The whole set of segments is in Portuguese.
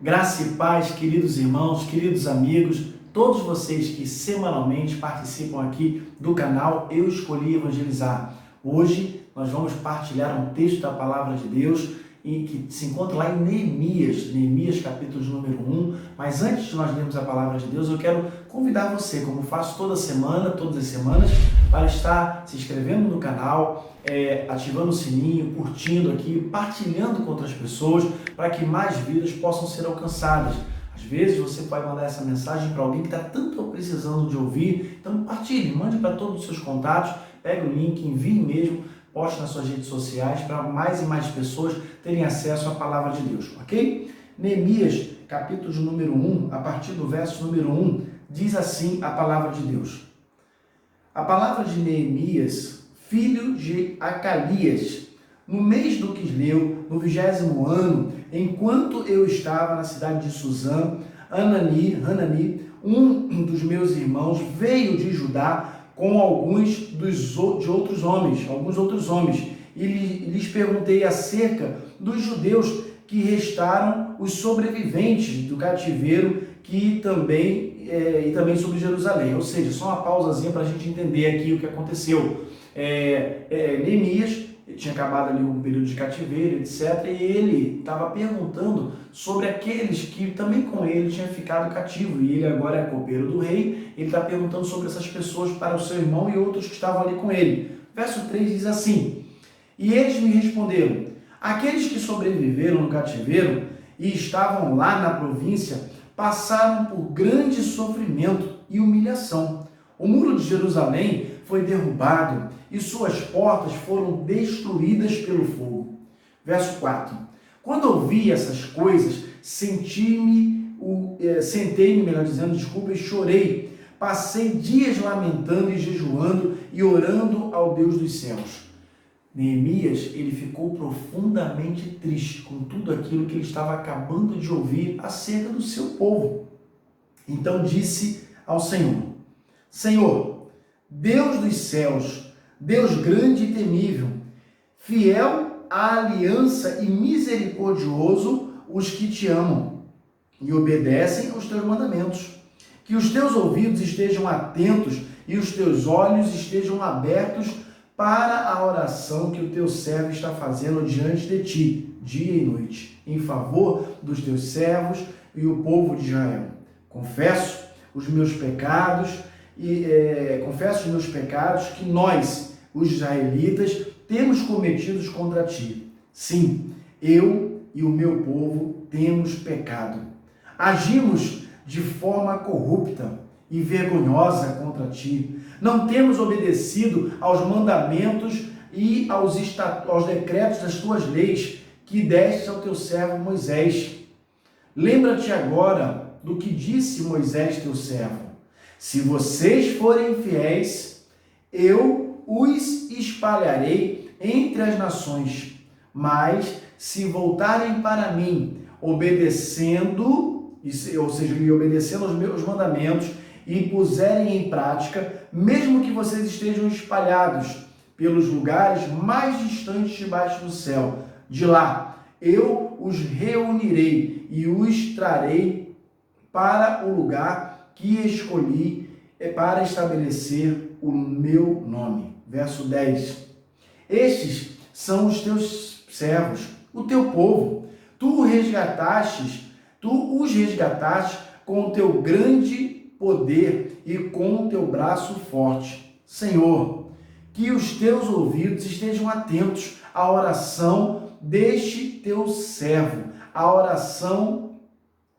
Graça e paz, queridos irmãos, queridos amigos, todos vocês que semanalmente participam aqui do canal Eu Escolhi Evangelizar. Hoje nós vamos partilhar um texto da Palavra de Deus e que se encontra lá em Neemias capítulo número 1. Mas antes de nós lermos a Palavra de Deus, eu quero convidar você, como faço todas as semanas, para estar se inscrevendo no canal, ativando o sininho, curtindo aqui, partilhando com outras pessoas, para que mais vidas possam ser alcançadas. Às vezes você pode mandar essa mensagem para alguém que está tanto precisando de ouvir, então partilhe, mande para todos os seus contatos, pegue o link, envie mesmo, poste nas suas redes sociais para mais e mais pessoas terem acesso à Palavra de Deus, ok? Neemias, capítulo número 1, a partir do verso número 1, diz assim a Palavra de Deus. A palavra de Neemias, filho de Acalias, no mês do Quisleu, no 20º ano, enquanto eu estava na cidade de Suzã, Hanani, um dos meus irmãos, veio de Judá com alguns outros homens, e lhes perguntei acerca dos judeus que restaram, os sobreviventes do cativeiro, e também sobre Jerusalém. Ou seja, só uma pausazinha para a gente entender aqui o que aconteceu. Neemias tinha acabado ali um período de cativeiro, etc. E ele estava perguntando sobre aqueles que também com ele tinham ficado cativo. E ele agora é copeiro do rei. Ele está perguntando sobre essas pessoas para o seu irmão e outros que estavam ali com ele. Verso 3 diz assim: E eles me responderam: aqueles que sobreviveram no cativeiro e estavam lá na província passaram por grande sofrimento e humilhação. O muro de Jerusalém foi derrubado e suas portas foram destruídas pelo fogo. Verso 4. Quando ouvi essas coisas, sentei-me, e chorei. Passei dias lamentando e jejuando e orando ao Deus dos céus. Neemias, ele ficou profundamente triste com tudo aquilo que ele estava acabando de ouvir acerca do seu povo. Então disse ao Senhor: Senhor, Deus dos céus, Deus grande e temível, fiel à aliança e misericordioso os que te amam e obedecem aos teus mandamentos. Que os teus ouvidos estejam atentos e os teus olhos estejam abertos para a oração que o teu servo está fazendo diante de ti, dia e noite, em favor dos teus servos e o povo de Israel. Confesso os meus pecados que nós, os israelitas, temos cometidos contra ti. Sim, eu e o meu povo temos pecado. Agimos de forma corrupta e vergonhosa contra ti. Não temos obedecido aos mandamentos e aos decretos das tuas leis que deste ao teu servo Moisés. Lembra-te agora do que disse Moisés, teu servo. Se vocês forem fiéis, eu os espalharei entre as nações. Mas se voltarem para mim, obedecendo aos meus mandamentos, e puserem em prática, mesmo que vocês estejam espalhados pelos lugares mais distantes debaixo do céu, de lá eu os reunirei e os trarei para o lugar que escolhi para estabelecer o meu nome. Verso 10. Estes são os teus servos, o teu povo. Tu os resgataste com o teu grande poder e com o teu braço forte. Senhor, que os teus ouvidos estejam atentos à oração deste teu servo, à oração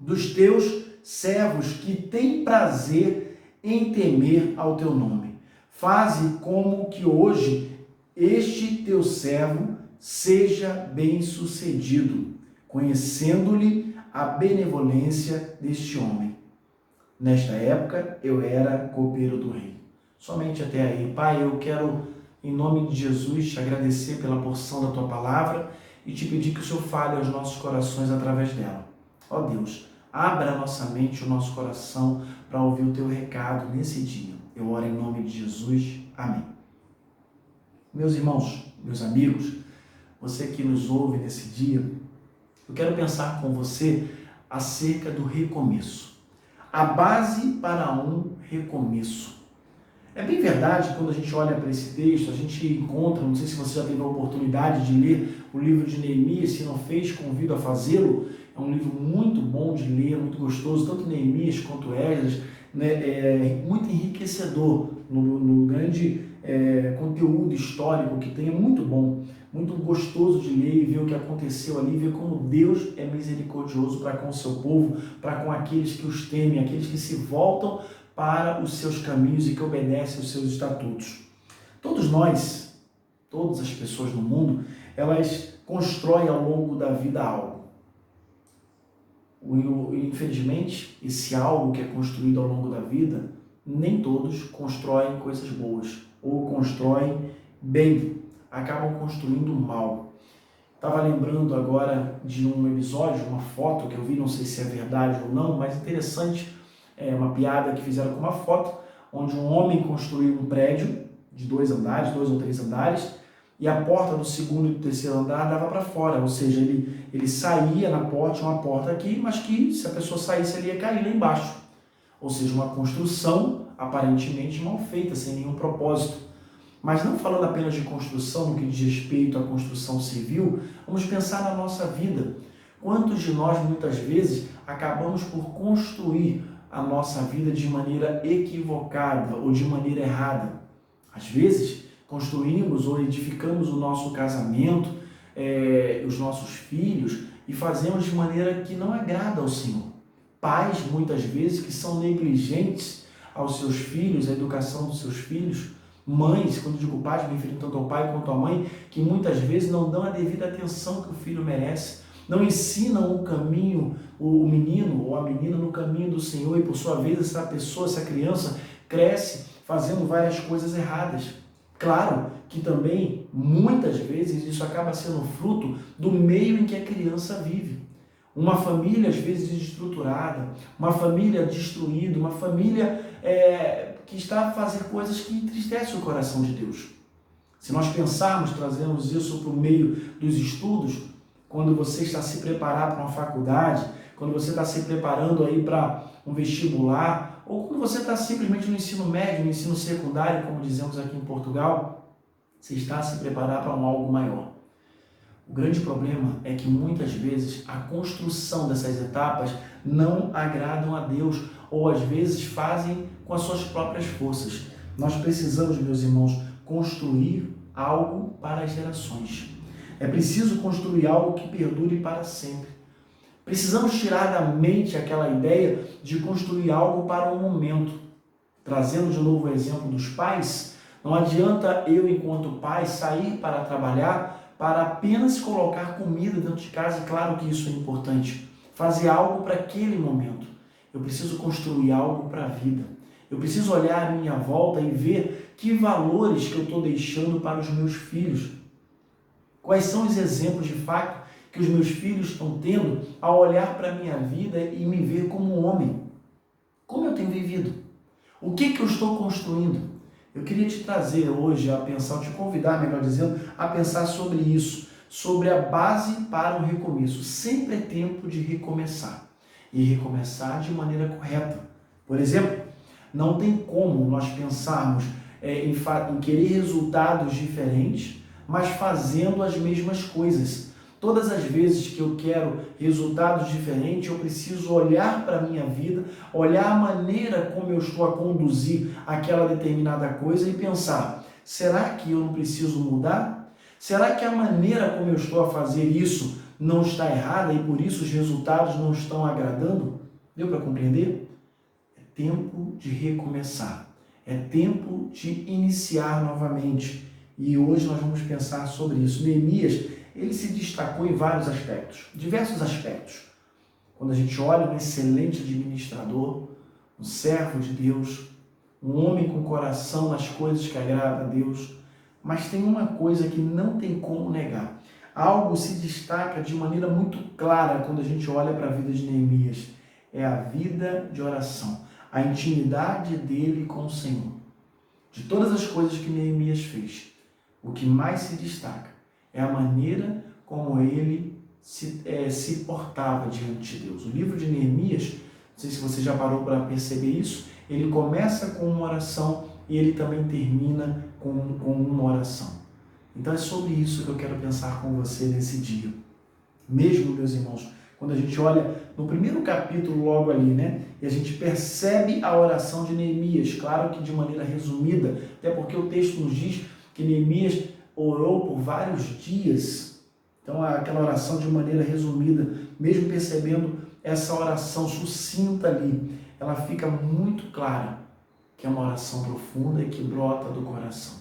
dos teus servos que têm prazer em temer ao teu nome. Faze como que hoje este teu servo seja bem-sucedido, conhecendo-lhe a benevolência deste homem. Nesta época, eu era copeiro do rei. Somente até aí. Pai, eu quero, em nome de Jesus, te agradecer pela porção da tua palavra e te pedir que o Senhor fale aos nossos corações através dela. Ó Deus, abra a nossa mente, o nosso coração para ouvir o teu recado nesse dia. Eu oro em nome de Jesus. Amém. Meus irmãos, meus amigos, você que nos ouve nesse dia, eu quero pensar com você acerca do recomeço. A base para um recomeço. É bem verdade que quando a gente olha para esse texto, a gente encontra, não sei se você já teve a oportunidade de ler o livro de Neemias, se não fez, convido a fazê-lo. É um livro muito bom de ler, muito gostoso, tanto Neemias quanto Esdras, né? Muito enriquecedor no grande conteúdo histórico que tem, é muito bom, muito gostoso de ler e ver o que aconteceu ali, ver como Deus é misericordioso para com o seu povo, para com aqueles que os temem, aqueles que se voltam para os seus caminhos e que obedecem os seus estatutos. Todos nós, todas as pessoas no mundo, elas constroem ao longo da vida algo. Infelizmente, esse algo que é construído ao longo da vida, nem todos constroem coisas boas ou constroem bem, acabam construindo mal. Estava lembrando agora de um episódio, uma foto que eu vi, não sei se é verdade ou não, mas interessante, uma piada que fizeram com uma foto, onde um homem construiu um prédio de 2 andares, 2 ou 3 andares, e a porta do segundo e do terceiro andar dava para fora, ou seja, ele saía na porta, tinha uma porta aqui, mas que se a pessoa saísse ele ia cair lá embaixo. Ou seja, uma construção aparentemente mal feita, sem nenhum propósito. Mas não falando apenas de construção, no que diz respeito à construção civil, vamos pensar na nossa vida. Quantos de nós, muitas vezes, acabamos por construir a nossa vida de maneira equivocada ou de maneira errada? Às vezes, construímos ou edificamos o nosso casamento, os nossos filhos, e fazemos de maneira que não agrada ao Senhor. Pais, muitas vezes, que são negligentes aos seus filhos, à educação dos seus filhos. Mães, quando digo pais, me refiro tanto ao pai quanto à mãe, que muitas vezes não dão a devida atenção que o filho merece, não ensinam o caminho, o menino ou a menina no caminho do Senhor, e por sua vez essa pessoa, essa criança, cresce fazendo várias coisas erradas. Claro que também, muitas vezes, isso acaba sendo fruto do meio em que a criança vive. Uma família, às vezes, desestruturada, uma família destruída, uma família que está a fazer coisas que entristecem o coração de Deus. Se nós pensarmos, trazemos isso para o meio dos estudos, quando você está se preparando para uma faculdade, quando você está se preparando aí para um vestibular, ou quando você está simplesmente no ensino médio, no ensino secundário, como dizemos aqui em Portugal, você está a se preparar para um algo maior. O grande problema é que muitas vezes a construção dessas etapas não agradam a Deus, ou às vezes fazem com as suas próprias forças. Nós precisamos, meus irmãos, construir algo para as gerações. É preciso construir algo que perdure para sempre. Precisamos tirar da mente aquela ideia de construir algo para um momento. Trazendo de novo o exemplo dos pais, não adianta eu, enquanto pai, sair para trabalhar para apenas colocar comida dentro de casa, e claro que isso é importante, fazer algo para aquele momento. Eu preciso construir algo para a vida. Eu preciso olhar à minha volta e ver que valores que eu estou deixando para os meus filhos. Quais são os exemplos de fato que os meus filhos estão tendo ao olhar para a minha vida e me ver como um homem? Como eu tenho vivido? O que eu estou construindo? Eu queria te trazer hoje a pensar, te convidar, melhor dizendo, a pensar sobre isso, sobre a base para um recomeço. Sempre é tempo de recomeçar, e recomeçar de maneira correta. Por exemplo, não tem como nós pensarmos em querer resultados diferentes, mas fazendo as mesmas coisas. Todas as vezes que eu quero resultados diferentes, eu preciso olhar para a minha vida, olhar a maneira como eu estou a conduzir aquela determinada coisa e pensar, será que eu não preciso mudar? Será que a maneira como eu estou a fazer isso não está errada e por isso os resultados não estão agradando? Deu para compreender? É tempo de recomeçar, é tempo de iniciar novamente. E hoje nós vamos pensar sobre isso. Neemias, ele se destacou em vários aspectos, diversos aspectos. Quando a gente olha um excelente administrador, um servo de Deus, um homem com coração nas coisas que agradam a Deus, mas tem uma coisa que não tem como negar. Algo se destaca de maneira muito clara quando a gente olha para a vida de Neemias. É a vida de oração, a intimidade dele com o Senhor. De todas as coisas que Neemias fez, o que mais se destaca é a maneira como ele se portava diante de Deus. O livro de Neemias, não sei se você já parou para perceber isso, ele começa com uma oração e ele também termina com uma oração. Então é sobre isso que eu quero pensar com você nesse dia. Mesmo, meus irmãos, quando a gente olha no primeiro capítulo logo ali, né? E a gente percebe a oração de Neemias, claro que de maneira resumida, até porque o texto nos diz que Neemias orou por vários dias. Então, aquela oração de maneira resumida, mesmo percebendo essa oração sucinta ali, ela fica muito clara que é uma oração profunda e que brota do coração.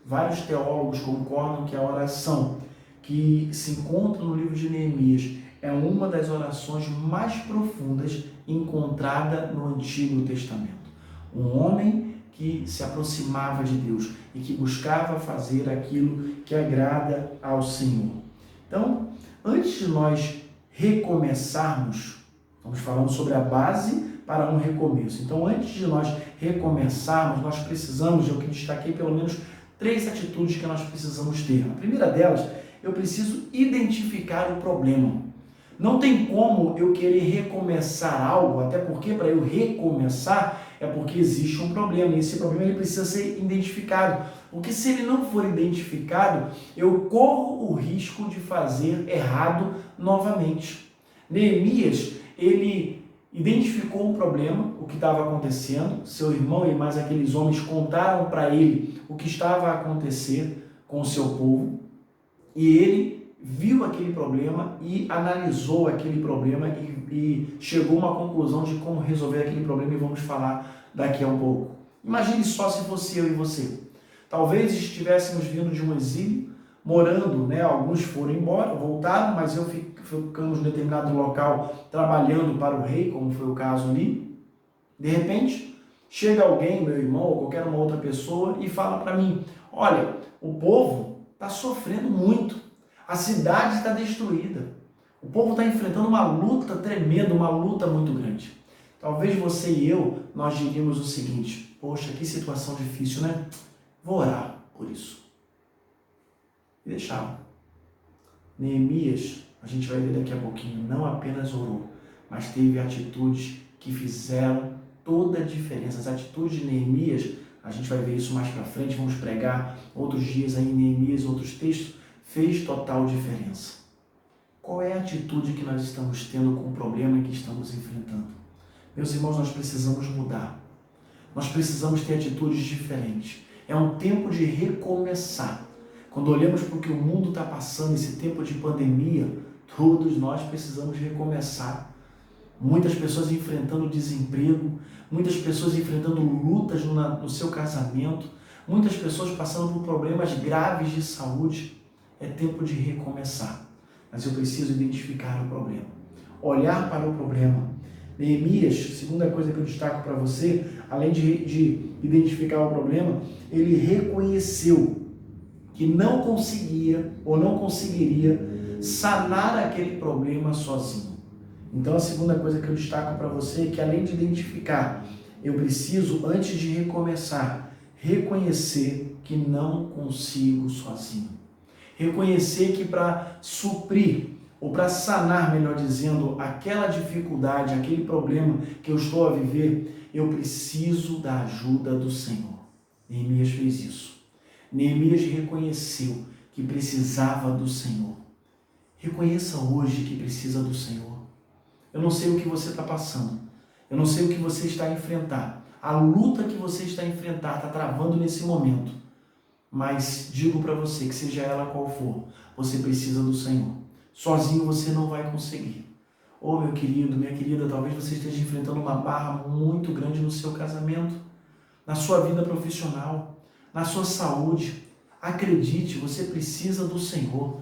Vários teólogos concordam que a oração que se encontra no livro de Neemias é uma das orações mais profundas encontrada no Antigo Testamento. Um homem que se aproximava de Deus e que buscava fazer aquilo que agrada ao Senhor. Então, antes de nós recomeçarmos, estamos falando sobre a base para um recomeço. Então, antes de nós recomeçarmos, nós precisamos, eu que destaquei pelo menos 3 atitudes que nós precisamos ter. A primeira delas, eu preciso identificar o problema. Não tem como eu querer recomeçar algo, até porque para eu recomeçar é porque existe um problema, e esse problema ele precisa ser identificado. Porque se ele não for identificado, eu corro o risco de fazer errado novamente. Neemias, ele identificou um problema, o que estava acontecendo, seu irmão e mais aqueles homens contaram para ele o que estava a acontecer com o seu povo, e ele viu aquele problema e analisou aquele problema e chegou a uma conclusão de como resolver aquele problema, e vamos falar daqui a um pouco. Imagine só se fosse eu e você. Talvez estivéssemos vindo de um exílio, morando, né? Alguns foram embora, voltaram, mas ficamos em determinado local trabalhando para o rei, como foi o caso ali. De repente, chega alguém, meu irmão ou qualquer uma outra pessoa, e fala para mim: olha, o povo está sofrendo muito, a cidade está destruída, o povo está enfrentando uma luta tremenda, uma luta muito grande. Talvez você e eu, nós diríamos o seguinte: poxa, que situação difícil, né? Vou orar por isso. E deixava. Neemias, a gente vai ver daqui a pouquinho, não apenas orou, mas teve atitudes que fizeram toda a diferença. As atitudes de Neemias, a gente vai ver isso mais para frente, vamos pregar outros dias aí em Neemias, outros textos, fez total diferença. Qual é a atitude que nós estamos tendo com o problema que estamos enfrentando? Meus irmãos, nós precisamos mudar. Nós precisamos ter atitudes diferentes. É um tempo de recomeçar. Quando olhamos para o que o mundo está passando, esse tempo de pandemia, todos nós precisamos recomeçar. Muitas pessoas enfrentando desemprego, muitas pessoas enfrentando lutas no seu casamento, muitas pessoas passando por problemas graves de saúde. É tempo de recomeçar. Mas eu preciso identificar o problema. Olhar para o problema. Neemias, segunda coisa que eu destaco para você, além de identificar o problema, ele reconheceu que não conseguia ou não conseguiria sanar aquele problema sozinho. Então a segunda coisa que eu destaco para você é que, além de identificar, eu preciso, antes de recomeçar, reconhecer que não consigo sozinho. Reconhecer que para suprir, ou para sanar, melhor dizendo, aquela dificuldade, aquele problema que eu estou a viver, eu preciso da ajuda do Senhor. Neemias fez isso. Neemias reconheceu que precisava do Senhor. Reconheça hoje que precisa do Senhor. Eu não sei o que você está passando. Eu não sei o que você está a enfrentar. A luta que você está a enfrentar está travando nesse momento. Mas digo para você que, seja ela qual for, você precisa do Senhor. Sozinho você não vai conseguir. Ô meu querido, minha querida, talvez você esteja enfrentando uma barra muito grande no seu casamento, na sua vida profissional, na sua saúde. Acredite, você precisa do Senhor.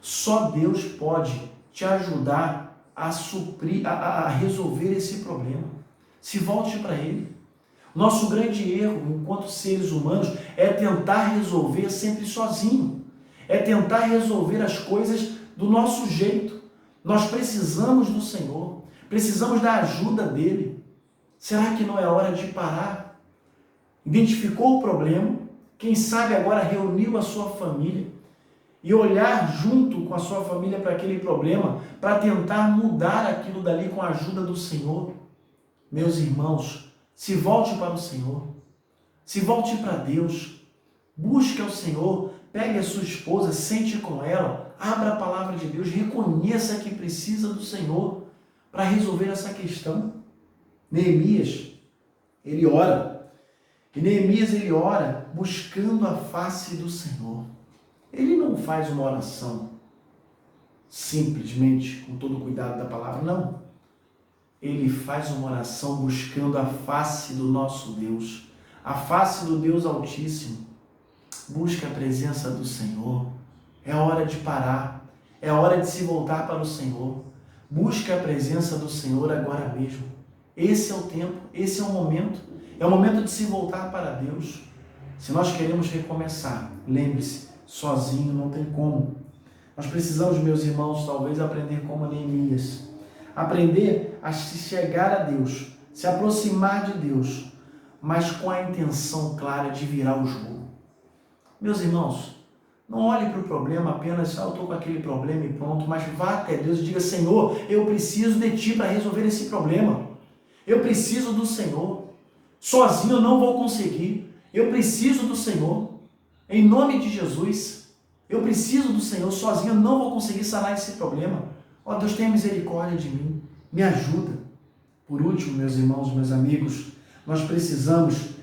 Só Deus pode te ajudar a suprir, a resolver esse problema. Se volte para Ele. Nosso grande erro, enquanto seres humanos, é tentar resolver sempre sozinho. É tentar resolver as coisas do nosso jeito. Nós precisamos do Senhor. Precisamos da ajuda dEle. Será que não é hora de parar? Identificou o problema? Quem sabe agora reuniu a sua família e olhar junto com a sua família para aquele problema, para tentar mudar aquilo dali com a ajuda do Senhor. Meus irmãos, se volte para o Senhor, se volte para Deus, busque ao Senhor, pegue a sua esposa, sente com ela, abra a palavra de Deus, reconheça que precisa do Senhor para resolver essa questão. Neemias, ele ora, e Neemias ele ora buscando a face do Senhor. Ele não faz uma oração simplesmente com todo o cuidado da palavra, não. Ele faz uma oração buscando a face do nosso Deus, a face do Deus Altíssimo. Busca a presença do Senhor. É hora de parar, é hora de se voltar para o Senhor. Busca a presença do Senhor agora mesmo. Esse é o tempo, esse é o momento de se voltar para Deus. Se nós queremos recomeçar, lembre-se, sozinho não tem como. Nós precisamos, meus irmãos, talvez aprender como Neemias. Aprender a se chegar a Deus, se aproximar de Deus, mas com a intenção clara de virar o jogo. Meus irmãos, não olhe para o problema apenas, eu estou com aquele problema e pronto, mas vá até Deus e diga, Senhor, eu preciso de Ti para resolver esse problema. Eu preciso do Senhor. Sozinho eu não vou conseguir. Eu preciso do Senhor. Em nome de Jesus, eu preciso do Senhor. Sozinho eu não vou conseguir sanar esse problema. Ó, Deus, tenha misericórdia de mim. Me ajuda. Por último, meus irmãos, meus amigos, nós precisamos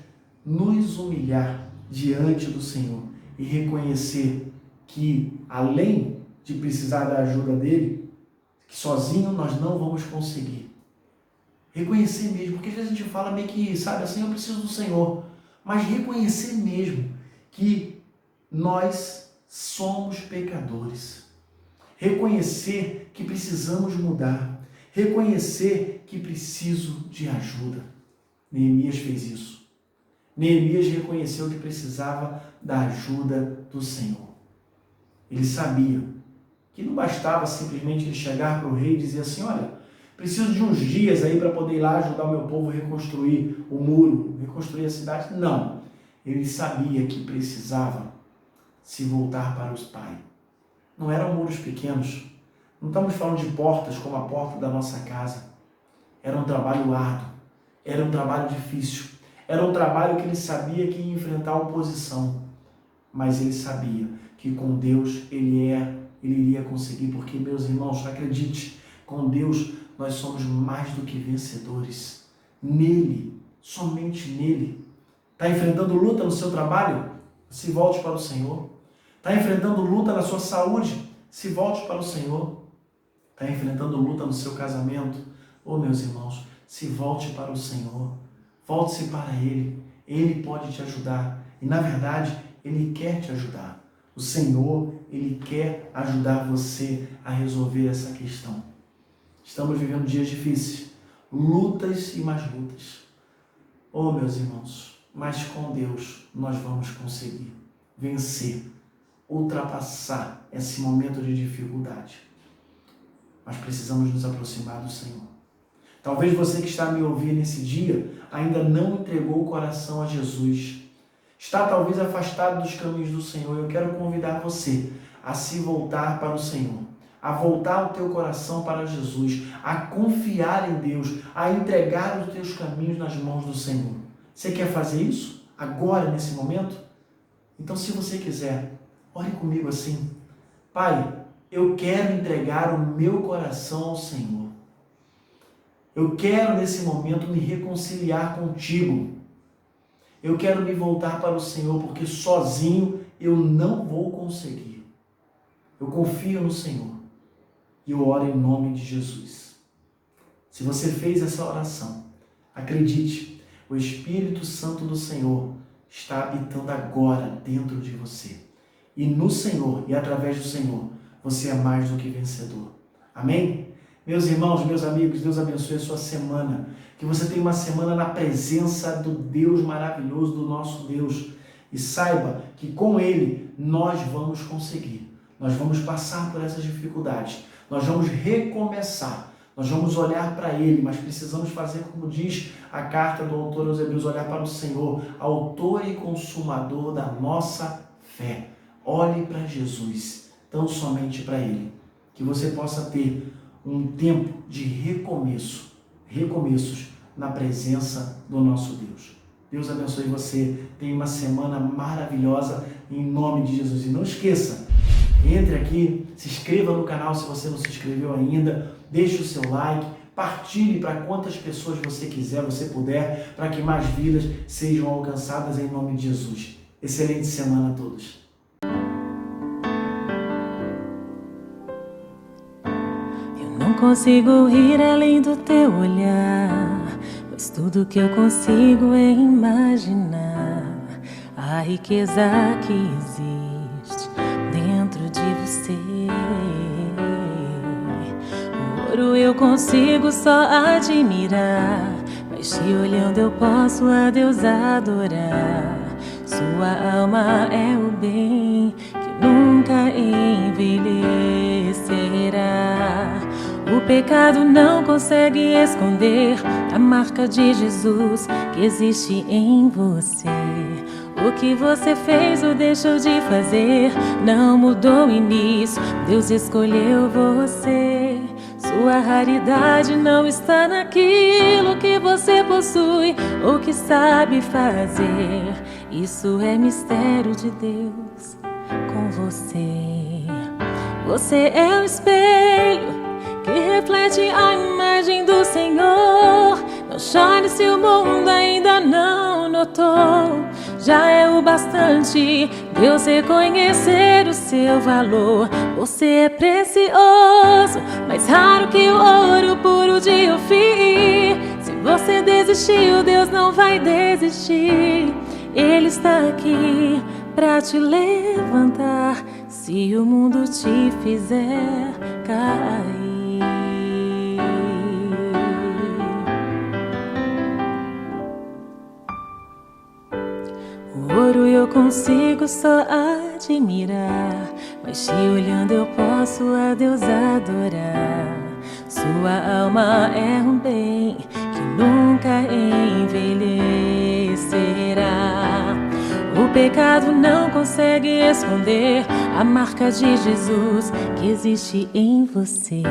nos humilhar diante do Senhor e reconhecer que, além de precisar da ajuda dele, que sozinho nós não vamos conseguir. Reconhecer mesmo, porque às vezes a gente fala meio que, sabe, assim, eu preciso do Senhor, mas reconhecer mesmo que nós somos pecadores. Reconhecer que precisamos mudar. Reconhecer que preciso de ajuda. Neemias fez isso. Neemias reconheceu que precisava da ajuda do Senhor. Ele sabia que não bastava simplesmente ele chegar para o rei e dizer assim, olha, preciso de uns dias aí para poder ir lá ajudar o meu povo a reconstruir o muro, reconstruir a cidade. Não. Ele sabia que precisava se voltar para os pais. Não eram muros pequenos. Não estamos falando de portas como a porta da nossa casa. Era um trabalho árduo. Era um trabalho difícil. Era um trabalho que ele sabia que ia enfrentar oposição. Mas ele sabia que com Deus ele iria conseguir. Porque, meus irmãos, acredite, com Deus nós somos mais do que vencedores. Nele, somente nele. Está enfrentando luta no seu trabalho? Se volte para o Senhor. Está enfrentando luta na sua saúde? Se volte para o Senhor. Está enfrentando luta no seu casamento? Oh, meus irmãos, se volte para o Senhor. Volte-se para Ele. Ele pode te ajudar. E, na verdade, Ele quer te ajudar. O Senhor, Ele quer ajudar você a resolver essa questão. Estamos vivendo dias difíceis, lutas e mais lutas. Oh, meus irmãos, mas com Deus nós vamos conseguir vencer, ultrapassar esse momento de dificuldade. Mas precisamos nos aproximar do Senhor. Talvez você que está me ouvindo nesse dia ainda não entregou o coração a Jesus. Está talvez afastado dos caminhos do Senhor. Eu quero convidar você a se voltar para o Senhor, a voltar o teu coração para Jesus, a confiar em Deus, a entregar os teus caminhos nas mãos do Senhor. Você quer fazer isso agora, nesse momento? Então, se você quiser, ore comigo assim. Pai, eu quero entregar o meu coração ao Senhor. Eu quero, nesse momento, me reconciliar contigo. Eu quero me voltar para o Senhor, porque sozinho eu não vou conseguir. Eu confio no Senhor. E eu oro em nome de Jesus. Se você fez essa oração, acredite, o Espírito Santo do Senhor está habitando agora dentro de você. E no Senhor, e através do Senhor, você é mais do que vencedor. Amém? Meus irmãos, meus amigos, Deus abençoe a sua semana. Que você tenha uma semana na presença do Deus maravilhoso, do nosso Deus. E saiba que com Ele nós vamos conseguir. Nós vamos passar por essas dificuldades. Nós vamos recomeçar. Nós vamos olhar para Ele, mas precisamos fazer como diz a carta do autor aos Hebreus, olhar para o Senhor, autor e consumador da nossa fé. Olhe para Jesus. tão somente para Ele. Que você possa ter um tempo de recomeços na presença do nosso Deus. Deus abençoe você. Tenha uma semana maravilhosa em nome de Jesus. E não esqueça, entre aqui, se inscreva no canal se você não se inscreveu ainda, deixe o seu like, partilhe para quantas pessoas você quiser, você puder, para que mais vidas sejam alcançadas em nome de Jesus. Excelente semana a todos. Eu não consigo ir além do teu olhar, mas tudo que eu consigo é imaginar a riqueza que existe dentro de você. O ouro eu consigo só admirar, mas te olhando eu posso a Deus adorar. Sua alma é o bem que nunca envelhecerá. O pecado não consegue esconder a marca de Jesus que existe em você. O que você fez ou deixou de fazer não mudou o início, Deus escolheu você. Sua raridade não está naquilo que você possui ou que sabe fazer. Isso é mistério de Deus com você. Você é o espelho que reflete a imagem do Senhor. Não chore se o mundo ainda não notou. Já é o bastante Deus reconhecer o seu valor. Você é precioso, mais raro que o ouro puro de Ofir. Se você desistiu, Deus não vai desistir. Ele está aqui pra te levantar se o mundo te fizer cair. O ouro eu consigo só admirar, mas te olhando eu posso a Deus adorar. Sua alma é um bem que nunca envelhecerá. O pecado não consegue esconder a marca de Jesus que existe em você.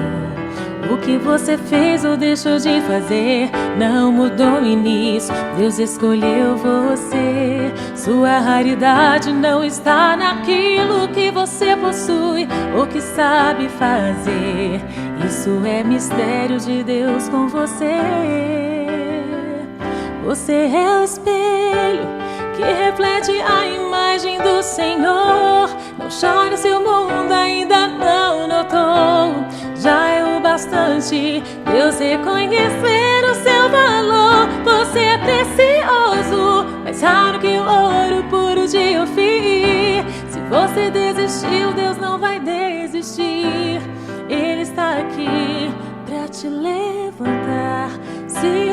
O que você fez ou deixou de fazer não mudou o início, Deus escolheu você. Sua raridade não está naquilo que você possui ou que sabe fazer. Isso é mistério de Deus com você. Você é o espelho que reflete a imagem do Senhor. Não chore se o mundo ainda não notou. Já é o bastante Deus reconhecer o seu valor. Você é precioso, mais raro que o ouro puro de Ofir. Se você desistiu, Deus não vai desistir. Ele está aqui pra te levantar. Se